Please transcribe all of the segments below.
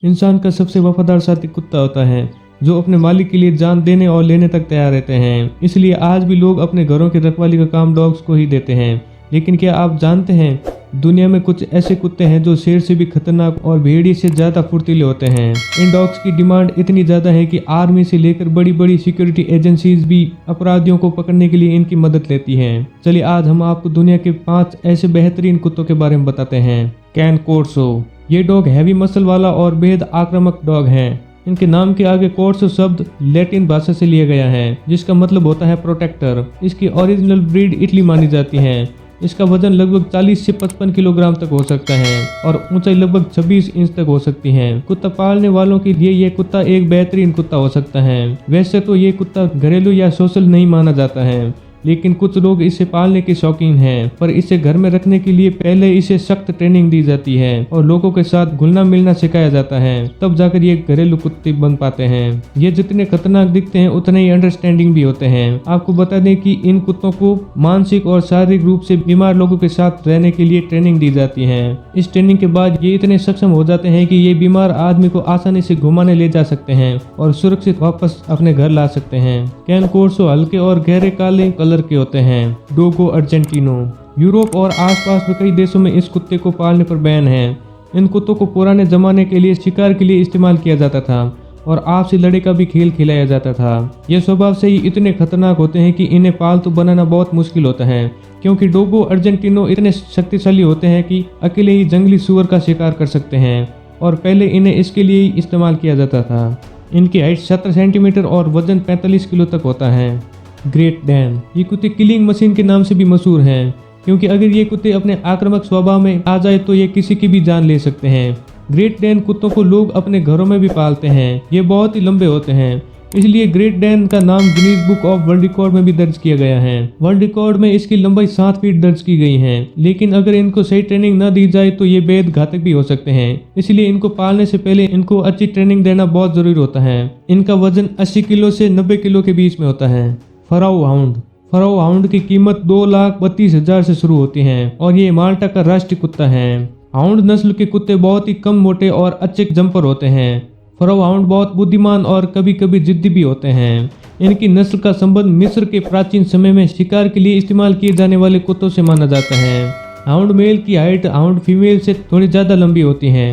इंसान का सबसे वफादार साथी कुत्ता होता है, जो अपने मालिक के लिए जान देने और लेने तक तैयार रहते हैं। इसलिए आज भी लोग अपने घरों की रखवाली का काम डॉग्स को ही देते हैं। लेकिन क्या आप जानते हैं, दुनिया में कुछ ऐसे कुत्ते हैं जो शेर से भी खतरनाक और भेड़िए से ज्यादा फुर्तीले होते हैं। इन डॉग्स की डिमांड इतनी ज्यादा है कि आर्मी से लेकर बड़ी बड़ी सिक्योरिटी एजेंसीज भी अपराधियों को पकड़ने के लिए इनकी मदद लेती हैं। चलिए आज हम आपको दुनिया के 5 ऐसे बेहतरीन कुत्तों के बारे में बताते हैं। कैन कोर्सो, ये डॉग हैवी मसल वाला और बेहद आक्रामक डॉग है। इनके नाम के आगे कोर्सो शब्द लैटिन भाषा से लिया गया है, जिसका मतलब होता है प्रोटेक्टर। इसकी ओरिजिनल ब्रीड इटली मानी जाती है। इसका वजन लगभग 40 से 55 किलोग्राम तक हो सकता है और ऊंचाई लगभग 26 इंच तक हो सकती है। कुत्ता पालने वालों के लिए ये कुत्ता एक बेहतरीन कुत्ता हो सकता है। वैसे तो ये कुत्ता घरेलू या सोशल नहीं माना जाता है, लेकिन कुछ लोग इसे पालने के शौकीन हैं। पर इसे घर में रखने के लिए पहले इसे सख्त ट्रेनिंग दी जाती है और लोगों के साथ घुलना मिलना सिखाया जाता है, तब जाकर ये घरेलू कुत्ते बन पाते हैं। ये जितने खतरनाक दिखते हैं उतने ही अंडरस्टैंडिंग भी होते हैं। आपको बता दें कि इन कुत्तों को मानसिक और शारीरिक रूप से बीमार लोगों के साथ रहने के लिए ट्रेनिंग दी जाती है। इस ट्रेनिंग के बाद ये इतने सक्षम हो जाते हैं कि ये बीमार आदमी को आसानी से घुमाने ले जा सकते हैं और सुरक्षित वापस अपने घर ला सकते हैं। कैन कोर्सो हल्के और गहरे काले कलर के होते हैं। डोगो अर्जेंटिनो, यूरोप और आसपास में कई देशों में इस कुत्ते को पालने पर बैन है। इन कुत्तों को पुराने जमाने के लिए शिकार के लिए इस्तेमाल किया जाता था और आपसी लड़ाई का भी खेल खिलाया जाता था। ये स्वभाव से ही इतने खतरनाक होते हैं कि इन्हें पालतू बनाना बहुत मुश्किल होता है, क्योंकि डोगो अर्जेंटिनो इतने शक्तिशाली होते हैं कि अकेले ही जंगली सुअर का शिकार कर सकते हैं और पहले इन्हें इसके लिए ही इस्तेमाल किया जाता था। इनकी हाइट 17 सेंटीमीटर और वजन 45 किलो तक होता है। ग्रेट डैन, ये कुत्ते किलिंग मशीन के नाम से भी मशहूर हैं, क्योंकि अगर ये कुत्ते अपने आक्रामक स्वभाव में आ जाए तो ये किसी की भी जान ले सकते हैं। ग्रेट डैन कुत्तों को लोग अपने घरों में भी पालते हैं। ये बहुत ही लंबे होते हैं, इसलिए ग्रेट डैन का नाम Guinness book of world record में भी दर्ज किया गया है। वर्ल्ड रिकॉर्ड में इसकी लंबाई 7 फीट दर्ज की गई है। लेकिन अगर इनको सही ट्रेनिंग न दी जाए तो ये बेहद घातक भी हो सकते हैं, इसलिए इनको पालने से पहले इनको अच्छी ट्रेनिंग देना बहुत जरूरी होता है। इनका वजन 80 किलो से 90 किलो के बीच में होता है। फराओ हाउंड, फराओ हाउंड की कीमत 2,32,000 से शुरू होती है और ये माल्टा का राष्ट्रीय कुत्ता है। हाउंड नस्ल के कुत्ते बहुत ही कम मोटे और अच्छे जंपर होते हैं। फराओ हाउंड बहुत बुद्धिमान और कभी कभी जिद्दी भी होते हैं। इनकी नस्ल का संबंध मिस्र के प्राचीन समय में शिकार के लिए इस्तेमाल किए जाने वाले कुत्तों से माना जाता है। हाउंड मेल की हाइट हाउंड फीमेल से थोड़ी ज़्यादा लंबी होती है।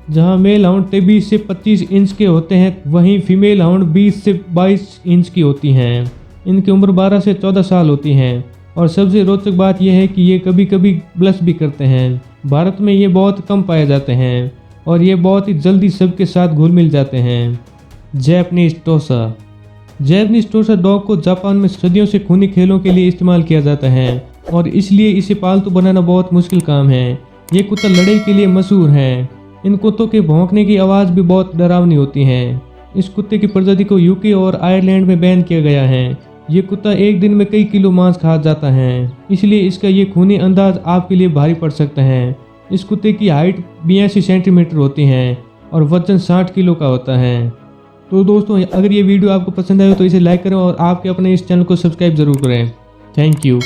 जहां मेल हाउंड 23 से 25 इंच के होते हैं, वहीं फीमेल हाउंड 20 से 22 इंच की होती हैं। इनकी उम्र 12 से 14 साल होती है और सबसे रोचक बात यह है कि ये कभी कभी ब्लश भी करते हैं। भारत में ये बहुत कम पाए जाते हैं और ये बहुत ही जल्दी सबके साथ घुल मिल जाते हैं। जैपनीज टोसा, जैपनीज टोसा डॉग को जापान में सदियों से खूनी खेलों के लिए इस्तेमाल किया जाता है और इसलिए इसे पालतू बनाना बहुत मुश्किल काम है। ये कुत्ता लड़ाई के लिए मशहूर है। इन कुत्तों के भौंकने की आवाज़ भी बहुत डरावनी होती है। इस कुत्ते की प्रजाति को यूके और आयरलैंड में बैन किया गया है। ये कुत्ता एक दिन में कई किलो मांस खा जाता है, इसलिए इसका ये खूनी अंदाज आपके लिए भारी पड़ सकता है। इस कुत्ते की हाइट 82 सेंटीमीटर होती है और वजन 60 किलो का होता है। तो दोस्तों, अगर ये वीडियो आपको पसंद आए तो इसे लाइक करें और आपके अपने इस चैनल को सब्सक्राइब जरूर करें। Thank you.